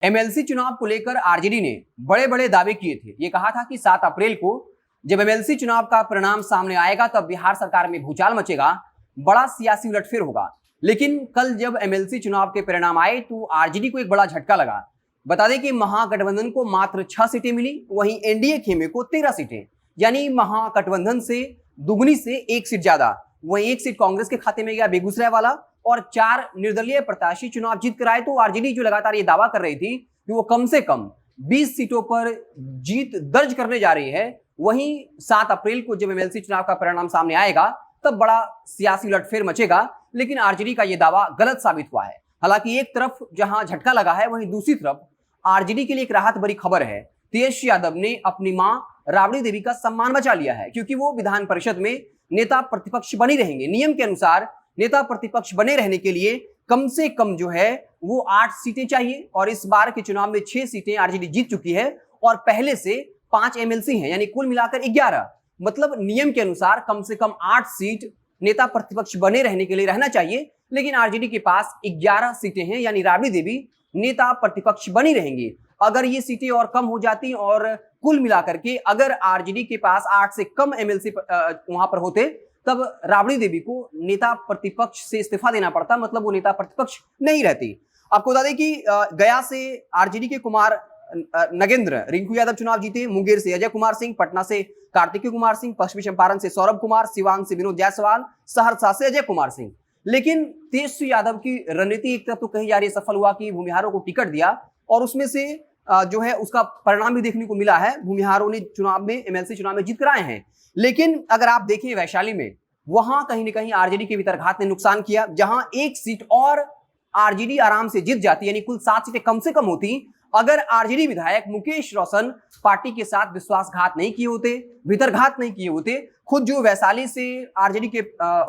MLC चुनाव को लेकर आरजेडी ने बड़े बड़े दावे किए थे। ये कहा था कि 7 अप्रैल को जब एमएलसी चुनाव का परिणाम सामने आएगा तब बिहार सरकार में भूचाल मचेगा, बड़ा सियासी उलटफेर होगा। लेकिन कल जब एमएलसी चुनाव के परिणाम आए तो आरजेडी को एक बड़ा झटका लगा। बता दें कि महागठबंधन को मात्र 6 सीटें मिली, वहीं एनडीए खेमे को 13 सीटें, यानी महागठबंधन से दुगनी से 1 सीट ज्यादा। वहीं 1 सीट कांग्रेस के खाते में गया बेगूसराय वाला, और 4 निर्दलीय प्रत्याशी चुनाव जीत कर आए। तो आरजेडी जो लगातार ये दावा कर रही थी कि वो कम से कम 20 सीटों पर जीत दर्ज करने जा रही है, वहीं 7 अप्रैल को जब एमएलसी चुनाव का परिणाम सामने आएगा तब बड़ा सियासी उलटफेर मचेगा। लेकिन आरजेडी का यह दावा गलत साबित हुआ है। हालांकि एक तरफ जहां झटका लगा है, वहीं दूसरी तरफ आरजेडी के लिए एक राहत भरी खबर है। तेजस्वी यादव ने अपनी मां राबड़ी देवी का सम्मान बचा लिया है, क्योंकि वो विधान परिषद में नेता प्रतिपक्ष बनी रहेंगे। नियम के अनुसार नेता प्रतिपक्ष बने रहने के लिए कम से कम जो है वो 8 सीटें चाहिए, और इस बार के चुनाव में 6 सीटें आरजेडी जीत चुकी है और पहले से 5 एमएलसी हैं, यानी कुल मिलाकर 11। मतलब नियम के अनुसार कम से कम 8 सीट नेता प्रतिपक्ष बने रहने के लिए रहना चाहिए, लेकिन आरजेडी के पास 11 सीटें हैं, यानी राबड़ी देवी नेता प्रतिपक्ष बनी रहेंगी। अगर ये सीटें और कम हो जाती और कुल मिलाकर के अगर आरजेडी के पास 8 से कम एमएलसी वहां पर होते, तब राबड़ी देवी को नेता प्रतिपक्ष से इस्तीफा देना पड़ता, मतलब वो नेता प्रतिपक्ष नहीं रहती। आपको बता दें कि गया से आरजेडी के कुमार नगेंद्र रिंकू यादव चुनाव जीते, मुंगेर से अजय कुमार सिंह, पटना से कार्तिकेय कुमार सिंह, पश्चिमी चंपारण से सौरभ कुमार, सिवान से विनोद जायसवाल, सहरसा से अजय कुमार सिंह। लेकिन तेजस्वी यादव की रणनीति एक तरफ तो कही जा रही है सफल हुआ कि भूमिहारों को टिकट दिया, और उसमें से जो है उसका परिणाम भी देखने को मिला है। भूमिहारों ने चुनाव में एमएलसी चुनाव में जीत कर आए हैं। लेकिन अगर आप देखें वैशाली में, वहां कहीं ना कहीं आरजेडी के वितरघात ने नुकसान किया। जहां 1 सीट और आरजेडी आराम से जीत जाती, यानी कुल 7 सीटें कम से कम होती, अगर आरजेडी विधायक मुकेश रोशन पार्टी के साथ विश्वासघात नहीं किए होते, वितरघात नहीं किए होते। खुद जो वैशाली से आरजेडी के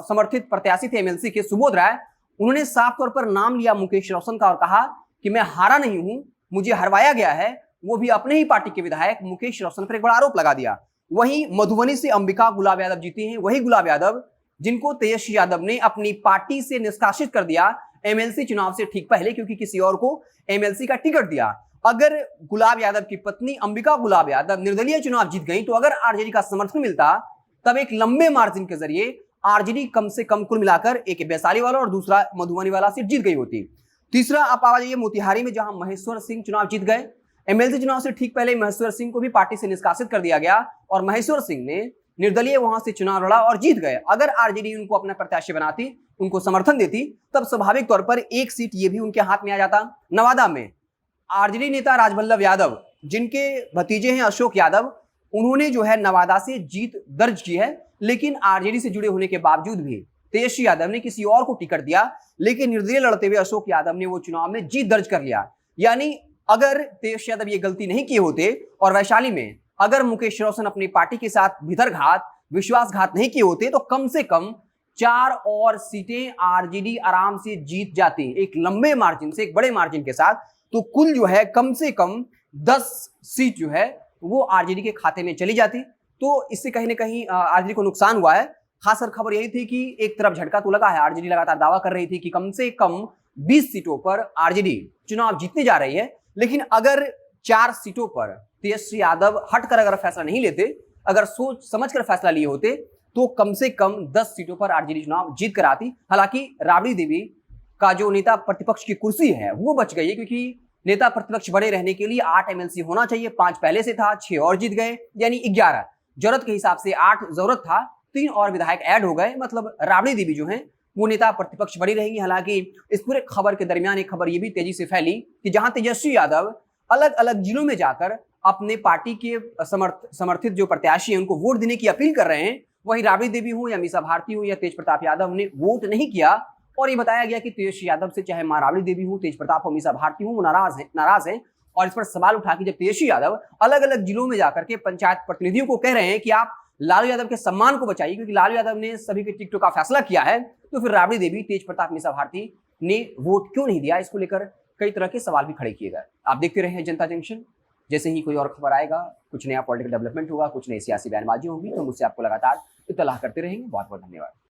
समर्थित प्रत्याशी थे एमएलसी के सुबोध राय, उन्होंने साफ तौर पर नाम लिया मुकेश रोशन का और कहा कि मैं हारा नहीं हूं, मुझे हरवाया गया है। वो भी अपने ही पार्टी के विधायक मुकेश रोशन पर एक बड़ा आरोप लगा दिया। वहीं मधुबनी से अंबिका गुलाब यादव जीती हैं, वही गुलाब यादव जिनको तेजस्वी यादव ने अपनी पार्टी से निष्कासित कर दिया एमएलसी चुनाव से ठीक पहले, क्योंकि किसी और को एमएलसी का टिकट दिया। अगर गुलाब यादव की पत्नी अंबिका गुलाब यादव निर्दलीय चुनाव जीत गई, तो अगर आरजेडी का समर्थन मिलता, तब एक लंबे मार्जिन के जरिए आरजेडी कम से कम कुल मिलाकर एक वैशाली वाला और दूसरा मधुबनी वाला सीट जीत गई होती। तीसरा आप आ जाइए मोतिहारी में, जहां महेश्वर सिंह चुनाव जीत गए। एमएलसी चुनाव से ठीक पहले महेश्वर सिंह को भी पार्टी से निष्कासित कर दिया गया, और महेश्वर सिंह ने निर्दलीय वहां से चुनाव लड़ा और जीत गए। अगर आरजेडी उनको अपना प्रत्याशी बनाती, उनको समर्थन देती, तब स्वाभाविक तौर पर 1 सीट ये भी उनके हाथ में आ जाता। नवादा में आरजेडी नेता राजवल्लभ यादव, जिनके भतीजे हैं अशोक यादव, उन्होंने जो है नवादा से जीत दर्ज की है। लेकिन आरजेडी से जुड़े होने के बावजूद भी तेजस्वी यादव ने किसी और को टिकट दिया, लेकिन निर्दलीय लड़ते हुए अशोक यादव ने वो चुनाव में जीत दर्ज कर लिया। यानी अगर तेजस्वी यादव ये गलती नहीं किए होते और वैशाली में अगर मुकेश रोशन अपनी पार्टी के साथ भीतरघात, विश्वासघात नहीं किए होते, तो कम से कम 4 और सीटें आरजेडी आराम से जीत जाती, एक लंबे मार्जिन से, एक बड़े मार्जिन के साथ। तो कुल जो है कम से कम 10 सीट जो है वो आरजेडी के खाते में चली जाती। तो इससे कहीं ना कहीं आरजेडी को नुकसान हुआ है। खासकर खबर यही थी कि एक तरफ झटका तो लगा है, आरजेडी लगातार दावा कर रही थी कि कम से कम 20 सीटों पर आरजेडी चुनाव जीतने जा रही है। लेकिन अगर 4 सीटों पर तेजस्वी यादव हटकर अगर फैसला नहीं लेते, अगर सोच समझकर फैसला लिए होते, तो कम से कम 10 सीटों पर आरजेडी चुनाव जीत कर आती। हालांकि राबड़ी देवी का जो नेता प्रतिपक्ष की कुर्सी है वो बच गई है, क्योंकि नेता प्रतिपक्ष बने रहने के लिए 8 एमएलसी होना चाहिए। 5 पहले से था, 6 और जीत गए, यानी 11। जरूरत के हिसाब से 8 जरूरत था, 3 और विधायक ऐड हो गए। मतलब राबड़ी देवी जो है वो नेता प्रतिपक्ष बनी रहेंगी। हालांकि इस पूरे खबर के दरमियान एक खबर ये भी तेजी से फैली कि जहां तेजस्वी यादव अलग अलग जिलों में जाकर अपने पार्टी के समर्थित जो प्रत्याशी हैं उनको वोट देने की अपील कर रहे हैं, वहीं राबड़ी देवी हो या मीसा भारती हो या तेज प्रताप यादव ने वोट नहीं किया। और ये बताया गया कि तेजस्वी यादव से चाहे मां राबड़ी देवी हो, तेज प्रताप हो, मीसा भारती हो, वो नाराज है। और इस पर सवाल उठा कि जब तेजस्वी यादव अलग अलग जिलों में जाकर के पंचायत प्रतिनिधियों को कह रहे हैं कि आप लालू यादव के सम्मान को बचाइए, क्योंकि लालू यादव ने सभी के टिकटों का फैसला किया है, तो फिर राबड़ी देवी, तेज प्रताप, मीसा भारती ने वोट क्यों नहीं दिया? इसको लेकर कई तरह के सवाल भी खड़े किए गए। आप देखते रहे जनता जंक्शन। जैसे ही कोई और खबर आएगा, कुछ नया पॉलिटिकल डेवलपमेंट होगा, कुछ नई सियासी बयानबाजी होगी, तो हम उससे आपको लगातार इत्तला करते रहेंगे। बहुत बहुत धन्यवाद।